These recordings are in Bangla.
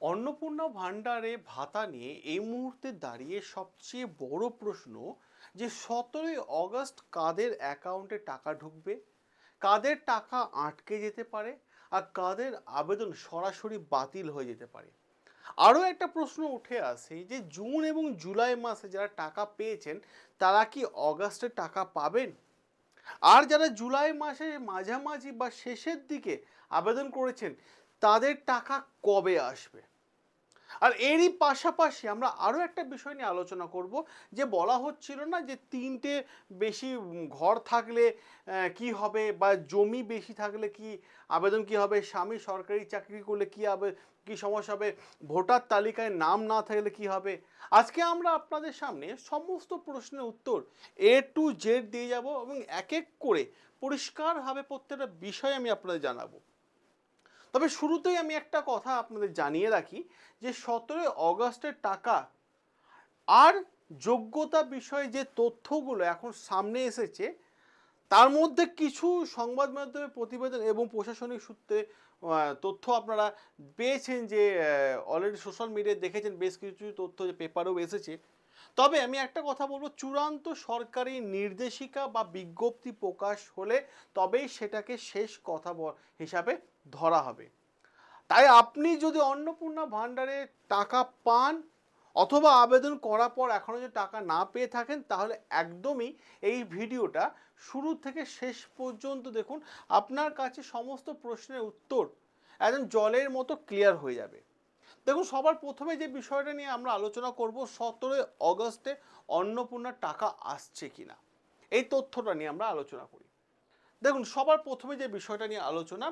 অন্নপূর্ণা ভাণ্ডারে ভাতা নিয়ে এই মুহূর্তে দাঁড়িয়ে সবচেয়ে বড় প্রশ্ন যে 17ই আগস্ট কাদের অ্যাকাউন্টে টাকা ঢুকবে, কাদের টাকা আটকে যেতে পারে, আর কাদের আবেদন সরাসরি বাতিল হয়ে যেতে পারে। আরও একটা প্রশ্ন উঠে আসে যে জুন এবং জুলাই মাসে যারা টাকা পেয়েছেন তারা কি অগাস্টে টাকা পাবেন, আর যারা জুলাই মাসের মাঝামাঝি বা শেষের দিকে আবেদন করেছেন তাদের টাকা কবে আসবে। আর এরই পাশাপাশি আমরা আরও একটা বিষয় নিয়ে আলোচনা করব যে বলা হচ্ছিল না যে তিনটে বেশি ঘর থাকলে কি হবে, বা জমি বেশি থাকলে কি আবেদন কি হবে, স্বামী সরকারি চাকরি করলে কি সমস্যা হবে, ভোটার তালিকায় নাম না থাকলে কি হবে। আজকে আমরা আপনাদের সামনে সমস্ত প্রশ্নের উত্তর A to Z দিয়ে যাব এবং এক এক করে পরিষ্কারভাবে প্রত্যেকটা বিষয় আমি আপনাদের জানাবো। তবে শুরুতেই আমি একটা কথা আপনাদের জানিয়ে রাখি যে 17ই আগস্টের টাকা আর যোগ্যতা বিষয়ে যে তথ্যগুলো এখন সামনে এসেছে তার মধ্যে কিছু সংবাদ মাধ্যমে প্রতিবেদন এবং প্রশাসনিক সূত্রে তথ্য আপনারা পেয়েছেন, যে অলরেডি সোশ্যাল মিডিয়ায় দেখেছেন বেশ কিছু তথ্য যে পেপারেও এসেছে। তবে আমি একটা কথা বলবো, চূড়ান্ত সরকারি নির্দেশিকা বা বিজ্ঞপ্তি প্রকাশ হলে তবেই সেটাকে শেষ কথা হিসাবে ধরা হবে। তাই আপনি যদি অন্নপূর্ণা ভাণ্ডারে টাকা পান অথবা আবেদন করার পর এখনও যদি টাকা না পেয়ে থাকেন তাহলে একদমই এই ভিডিওটা শুরু থেকে শেষ পর্যন্ত দেখুন, আপনার কাছে সমস্ত প্রশ্নের উত্তর একদম জলের মতো ক্লিয়ার হয়ে যাবে। দেখুন, সবার প্রথমে যে বিষয়টা নিয়ে আমরা আলোচনা করব 17ই আগস্টে অন্নপূর্ণার টাকা আসছে কিনা, এই তথ্যটা নিয়ে আমরা আলোচনা করি। দেখুন, সবার প্রথমে যে বিষয়টা নিয়ে আলোচনা,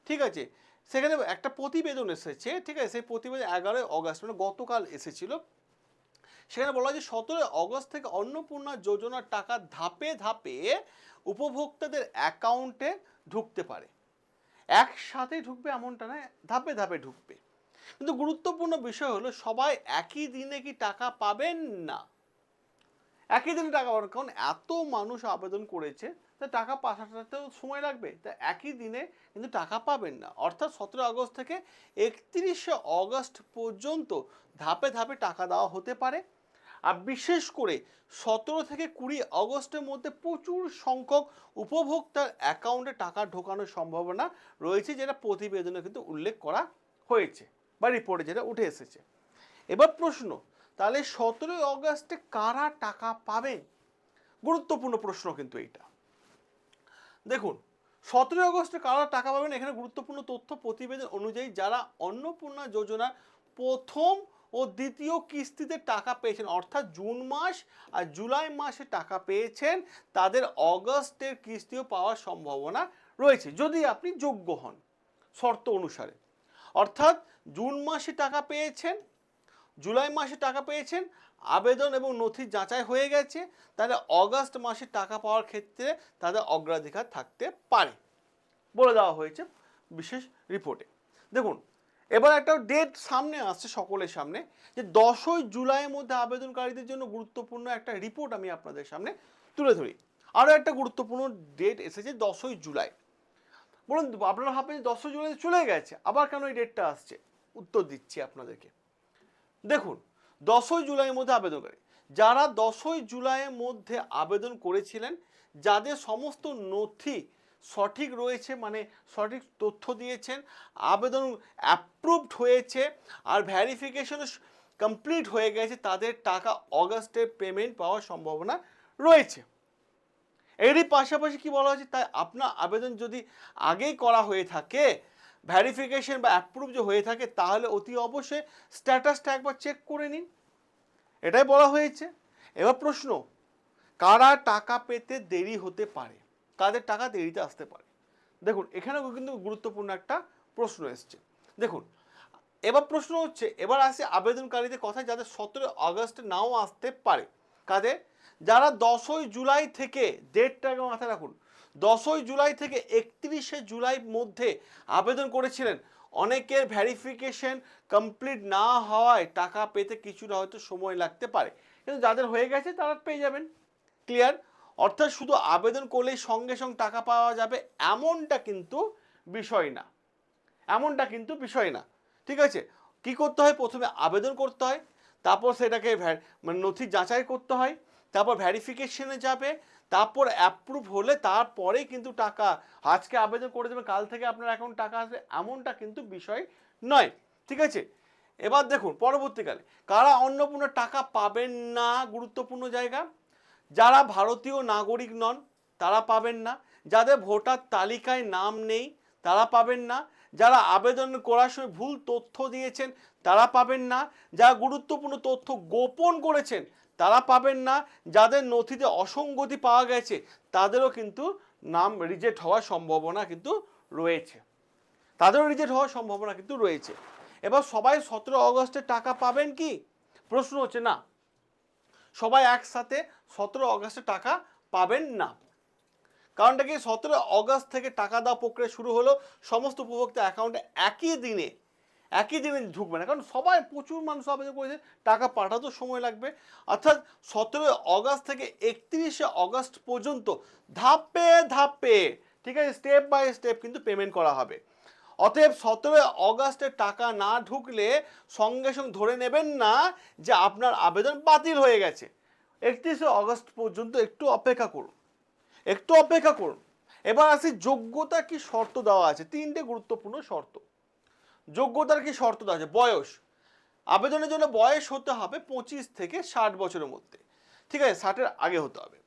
ঠিক আছে, সেখানে একটা প্রতিবেদন এসেছে, ঠিক আছে, সেই প্রতিবেদন 11ই আগস্ট মানে গতকাল এসেছিল। সেখানে বলা হয় যে 17ই আগস্ট থেকে অন্নপূর্ণা যোজনার টাকা ধাপে ধাপে উপভোক্তাদের অ্যাকাউন্টে ঢুকতে পারে। একসাথে ঢুকবে এমনটা নয়, ধাপে ধাপে ঢুকবে। কিন্তু গুরুত্বপূর্ণ বিষয় হলো সবাই একই দিনে কি টাকা পাবেন না। একই দিনে টাকা পাবেন, কারণ এত মানুষ আবেদন করেছে, তা টাকা পাঠাতেও সময় লাগবে, তা একই দিনে কিন্তু টাকা পাবেন না। অর্থাৎ 17ই আগস্ট থেকে 31শে আগস্ট পর্যন্ত ধাপে ধাপে টাকা দেওয়া হতে পারে। আর বিশেষ করে 17 থেকে 20 আগস্টের মধ্যে প্রচুর সংখ্যক উপভোক্তার অ্যাকাউন্টে টাকা ঢোকানোর সম্ভাবনা রয়েছে, যেটা প্রতিবেদনে কিন্তু উল্লেখ করা হয়েছে বা রিপোর্টে যেটা উঠে এসেছে। এবার প্রশ্ন, তাহলে 17ই আগস্টে কারা টাকা পাবেন? গুরুত্বপূর্ণ প্রশ্ন কিন্তু এইটা। দেখুন, 17ই আগস্টে কারা টাকা পাবেন, এখানে গুরুত্বপূর্ণ তথ্য প্রতিবেদন অনুযায়ী যারা অন্নপূর্ণা যোজনার প্রথম ও দ্বিতীয় কিস্তিতে টাকা পেয়েছেন, অর্থাৎ জুন মাস আর জুলাই মাসে টাকা পেয়েছেন, তাদের অগস্টের কিস্তিও পাওয়ার সম্ভাবনা রয়েছে যদি আপনি যোগ্য হন শর্ত অনুসারে। অর্থাৎ জুন মাসে টাকা পেয়েছেন, জুলাই মাসে টাকা পেয়েছেন, আবেদন এবং নথি যাচাই হয়ে গেছে, তাহলে অগাস্ট মাসে টাকা পাওয়ার ক্ষেত্রে তাদের অগ্রাধিকার থাকতে পারে বলে দেওয়া হয়েছে বিশেষ রিপোর্টে। দেখুন, এবার একটা ডেট সামনে আসছে সকলের সামনে, যে 10ই জুলাইয়ের মধ্যে আবেদনকারীদের জন্য গুরুত্বপূর্ণ একটা রিপোর্ট আমি আপনাদের সামনে তুলে ধরি। আরও একটা গুরুত্বপূর্ণ ডেট এসেছে 10ই জুলাই। বলুন, আপনারা ভাববেন 10ই জুলাই চলে গেছে, আবার কেন এই ডেটটা আসছে? উত্তর দিচ্ছি আপনাদেরকে। দেখুন, 10ই জুলাইয়ের মধ্যে আবেদনকারী যারা 10ই জুলাইয়ের মধ্যে আবেদন করেছিলেন, যাদের সমস্ত নথি সঠিক রয়েছে, মানে সঠিক তথ্য দিয়েছেন, আবেদন অ্যাপ্রুভড হয়েছে আর ভ্যারিফিকেশন কমপ্লিট হয়ে গেছে, তাদের টাকা অগাস্টের পেমেন্ট পাওয়ার সম্ভাবনা রয়েছে। এরই পাশাপাশি কি বলা হয়েছে, তাই আপনার আবেদন যদি আগেই করা হয়ে থাকে, ভ্যারিফিকেশন বা অ্যাপ্রুভ যে হয়ে থাকে, তাহলে অতি অবশ্যই স্ট্যাটাসটা একবার চেক করে নিন, এটাই বলা হয়েছে। এবার প্রশ্ন, কারা টাকা পেতে দেরি হতে পারে, কাদের টাকা দেরিতে আসতে পারে? দেখুন, এখানেও কিন্তু গুরুত্বপূর্ণ একটা প্রশ্ন এসছে। দেখুন, এবার প্রশ্ন হচ্ছে, এবার আসে আবেদনকারীদের কথা যাদের 17ই আগস্টে নাও আসতে পারে। কাদের? যারা 10ই জুলাই থেকে, ডেটটাকে মাথায় রাখুন, 10ই জুলাই থেকে 31শে জুলাই মধ্যে আবেদন করেছিলেন। অনেকের ভ্যারিফিকেশন কমপ্লিট না হওয়ায় টাকা পেতে কিছুটা হয়তো সময় লাগতে পারে, কিন্তু যাদের হয়ে গেছে তারা পেয়ে যাবেন। ক্লিয়ার? অর্থাৎ শুধু আবেদন করলেই সঙ্গে সঙ্গে টাকা পাওয়া যাবে এমনটা কিন্তু বিষয় না, এমনটা কিন্তু বিষয় না, ঠিক আছে। কি করতে হয়, প্রথমে আবেদন করতে হয়, তারপর সেটাকে মানে নথি যাচাই করতে হয়, তারপর ভ্যারিফিকেশনে যাবে, তারপর অ্যাপ্রুভ হলে তারপরেই কিন্তু টাকা, আজকে আবেদন করে দেবেন কাল থেকে আপনার অ্যাকাউন্ট টাকা আসবে এমনটা কিন্তু বিষয় নয়। ঠিক আছে, এবার দেখুন পরবর্তীকালে কারা অন্নপূর্ণার টাকা পাবেন না, গুরুত্বপূর্ণ জায়গা। যারা ভারতীয় নাগরিক নন তারা পাবেন না, যাদের ভোটার তালিকায় নাম নেই তারা পাবেন না, যারা আবেদন করার সময় ভুল তথ্য দিয়েছেন তারা পাবেন না, যারা গুরুত্বপূর্ণ তথ্য গোপন করেছেন তারা পাবেন না, যাদের নথিতে অসঙ্গতি পাওয়া গেছে তাদেরও কিন্তু নাম রিজেক্ট হওয়ার সম্ভাবনা কিন্তু রয়েছে, তাদেরও রিজেক্ট হওয়ার সম্ভাবনা কিন্তু রয়েছে। এবার সবাই 17 অগস্টে টাকা পাবেন কি, প্রশ্ন হচ্ছে না, সবাই একসাথে 17 অগস্টে টাকা পাবেন না। কারণটা কি, 17 অগস্ট থেকে টাকা দেওয়া প্রক্রিয়া শুরু হলো, সমস্ত উপভোক্তা অ্যাকাউন্টে একই দিনে ঢুকবে না, কারণ সবাই প্রচুর মানুষ আবেদন করেছে, টাকা পাঠাতেও সময় লাগবে। অর্থাৎ 17 অগস্ট থেকে 31শে অগস্ট পর্যন্ত ধাপে ধাপে, ঠিক আছে, স্টেপ বাই স্টেপ কিন্তু পেমেন্ট করা হবে। অতএব 17 অগস্টে টাকা না ঢুকলে সঙ্গে সঙ্গে ধরে নেবেন না যে আপনার আবেদন বাতিল হয়ে গেছে। 31শে অগস্ট পর্যন্ত একটু অপেক্ষা করুন, একটু অপেক্ষা করুন। এবার আসি যোগ্যতা কি শর্ত দেওয়া আছে, 3টে গুরুত্বপূর্ণ শর্ত। যোগ্যতার কি শর্ত দেওয়া আছে, বয়স, আবেদনের জন্য বয়স হতে হবে 25 থেকে 60 বছরের মধ্যে, ঠিক আছে, 60-এর আগে হতে হবে।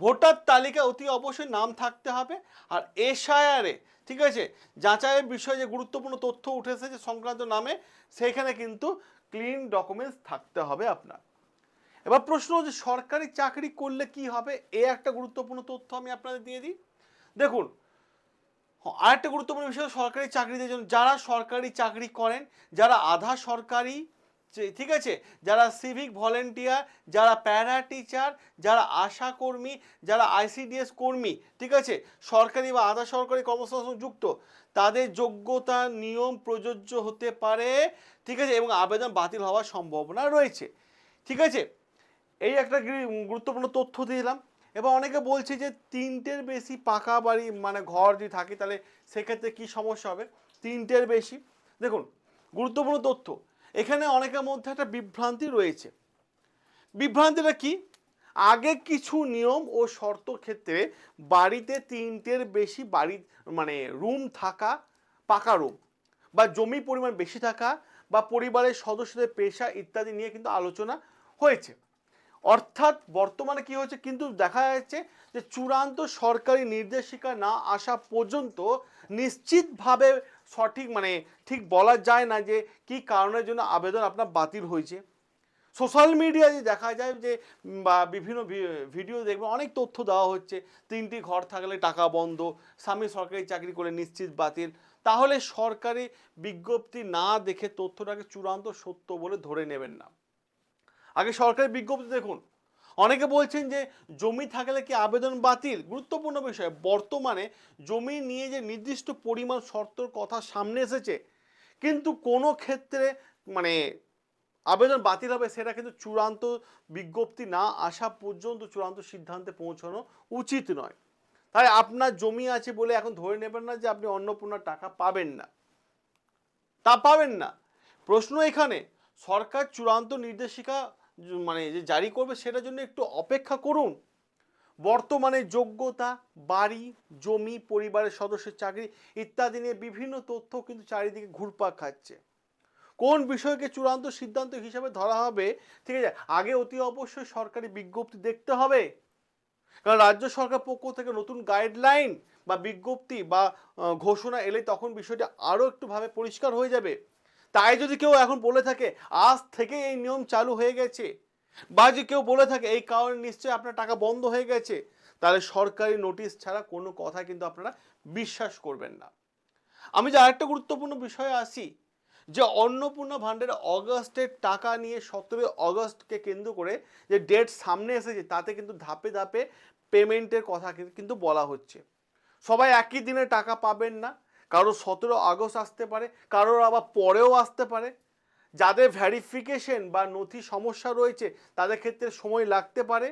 ভোটার তালিকা অতি অবশ্যই নাম থাকতে হবে, আর এসআইআরে, ঠিক আছে, যাচাইয়ের বিষয়ে যে গুরুত্বপূর্ণ তথ্য উঠে এসেছে সংক্রান্ত নামে, সেখানে কিন্তু ক্লিন ডকুমেন্টস থাকতে হবে আপনার। এবার প্রশ্ন হচ্ছে সরকারি চাকরি করলে কি হবে, এ একটা গুরুত্বপূর্ণ তথ্য আমি আপনাদের দিয়ে দিই। দেখুন, আরেকটা গুরুত্বপূর্ণ বিষয়, সরকারি চাকরিদের জন্য, যারা সরকারি চাকরি করেন, যারা আধা সরকারি, ঠিক আছে, যারা সিভিক ভলেন্টিয়ার, যারা প্যারা টিচার, যারা আশা কর্মী, যারা আইসিডিএস কর্মী, ঠিক আছে, সরকারি বা আধা সরকারি কর্মসংস্থান যুক্ত, তাদের যোগ্যতা নিয়ম প্রযোজ্য হতে পারে, ঠিক আছে, এবং আবেদন বাতিল হওয়ার সম্ভাবনা রয়েছে। ঠিক আছে, এই একটা গুরুত্বপূর্ণ তথ্য দিলাম। এবার অনেকে বলছে যে 3টের বেশি পাকা বাড়ি মানে ঘর যদি থাকে তাহলে সেক্ষেত্রে কি সমস্যা হবে, 3টের বেশি। দেখুন গুরুত্বপূর্ণ তথ্য, এখানে অনেকের মধ্যে একটা বিভ্রান্তি রয়েছে। বিভ্রান্তিটা কি, আগে কিছু নিয়ম ও শর্ত ক্ষেত্রে বাড়িতে 3টের বেশি বাড়ি মানে রুম থাকা, পাকা রুম, বা জমি পরিমাণ বেশি থাকা, বা পরিবারের সদস্যদের পেশা ইত্যাদি নিয়ে কিন্তু আলোচনা হয়েছে। অর্থাৎ বর্তমানে কি হয়েছে, কিন্তু দেখা যাচ্ছে যে চূড়ান্ত সরকারি নির্দেশিকা না আসা পর্যন্ত নিশ্চিতভাবে সঠিক মানে ঠিক বলা যায় না যে কি কারণের জন্য আবেদন আপনার বাতিল হয়েছে। সোশ্যাল মিডিয়ায় দেখা যায় যে বা বিভিন্ন ভিডিও দেখবে অনেক তথ্য দেওয়া হচ্ছে, 3টি ঘর থাকলে টাকা বন্ধ, স্বামী সরকারি চাকরি করে নিশ্চিত বাতিল। তাহলে সরকারি বিজ্ঞপ্তি না দেখে তথ্যটাকে চূড়ান্ত সত্য বলে ধরে নেবেন না, আগে সরকারি বিজ্ঞপ্তি দেখুন। অনেকে বলছেন যে জমি থাকলে কি আবেদন বাতিল, গুরুত্বপূর্ণ বিষয়, বর্তমানে জমি নিয়ে যে নির্দিষ্ট পরিমাণ শর্তর কথা সামনে এসেছে, কিন্তু কোনো ক্ষেত্রে মানে আবেদন বাতিল হবে সেটা কিন্তু চূড়ান্ত বিজ্ঞপ্তি না আসা পর্যন্ত চূড়ান্ত সিদ্ধান্তে পৌঁছানো উচিত নয়। তাই আপনার জমি আছে বলে এখন ধরে নেবেন না যে আপনি অন্নপূর্ণার টাকা পাবেন না, তা পাবেন না। প্রশ্ন এখানে, সরকার চূড়ান্ত নির্দেশিকা মানে যে জারি করবে সেটার জন্য একটু অপেক্ষা করুন। বর্তমানে যোগ্যতা, বাড়ি, জমি, পরিবারের সদস্যের চাকরি ইত্যাদি নিয়ে বিভিন্ন তথ্য কিন্তু চারিদিকে ঘুরপাক খাচ্ছে। কোন বিষয়কে চূড়ান্ত সিদ্ধান্ত হিসাবে ধরা হবে, ঠিক আছে, আগে অতি অবশ্যই সরকারি বিজ্ঞপ্তি দেখতে হবে, কারণ রাজ্য সরকার পক্ষ থেকে নতুন গাইডলাইন বা বিজ্ঞপ্তি বা ঘোষণা এলে তখন বিষয়টা আরও একটু ভাবে পরিষ্কার হয়ে যাবে। তাই যদি কেউ এখন বলে থাকে আজ থেকে এই নিয়ম চালু হয়ে গেছে, বা যদি কেউ বলে থাকে এই কারণে নিশ্চয়ই আপনার টাকা বন্ধ হয়ে গেছে, তাহলে সরকারি নোটিশ ছাড়া কোনো কথা কিন্তু আপনারা বিশ্বাস করবেন না। আমি যে আরেকটা গুরুত্বপূর্ণ বিষয়ে আসি, যে অন্নপূর্ণা ভাণ্ডারে অগস্টের টাকা নিয়ে 17 অগস্টকে কেন্দ্র করে যে ডেট সামনে এসেছে তাতে কিন্তু ধাপে ধাপে পেমেন্টের কথা কিন্তু বলা হচ্ছে। সবাই একই দিনে টাকা পাবেন না, কারো 17 আগস্ট আসতে পারে, কারোর আবার পরেও আসতে পারে। যাদের ভ্যারিফিকেশন বা নথি সমস্যা রয়েছে তাদের ক্ষেত্রে সময় লাগতে পারে।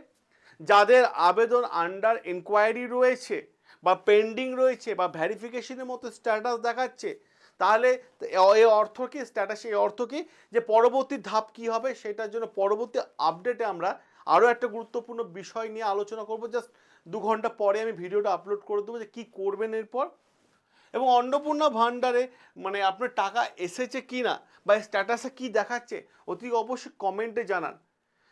যাদের আবেদন আন্ডার ইনকোয়ারি রয়েছে বা পেন্ডিং রয়েছে বা ভ্যারিফিকেশনের মতো স্ট্যাটাস দেখাচ্ছে, তাহলে এই অর্থ কি স্ট্যাটাস, এই অর্থ কি যে পরবর্তী ধাপ কি হবে সেটার জন্য পরবর্তী আপডেটে আমরা আরও একটা গুরুত্বপূর্ণ বিষয় নিয়ে আলোচনা করব। জাস্ট 2 ঘন্টা পরে আমি ভিডিওটা আপলোড করে দেবো যে কী করবেন এরপর। এবং অন্নপূর্ণা ভান্ডারে মানে আপনার টাকা এসেছে কি না বা স্ট্যাটাসে কি দেখাচ্ছে অতি অবশ্যই কমেন্টে জানান।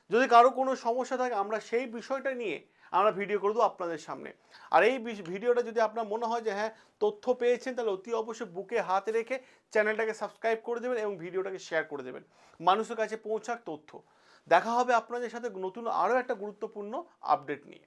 যদি কারো কোনো সমস্যা থাকে আমরা সেই বিষয়টা নিয়ে আমরা ভিডিও করে দেবো আপনাদের সামনে। আর এই ভিডিওটা যদি আপনার মনে হয় যে হ্যাঁ তথ্য পেয়েছেন, তাহলে অতি অবশ্যই বুকে হাত রেখে চ্যানেলটাকে সাবস্ক্রাইব করে দেবেন এবং ভিডিওটাকে শেয়ার করে দেবেন, মানুষের কাছে পৌঁছাক তথ্য। দেখা হবে আপনাদের সাথে নতুন আরও একটা গুরুত্বপূর্ণ আপডেট নিয়ে।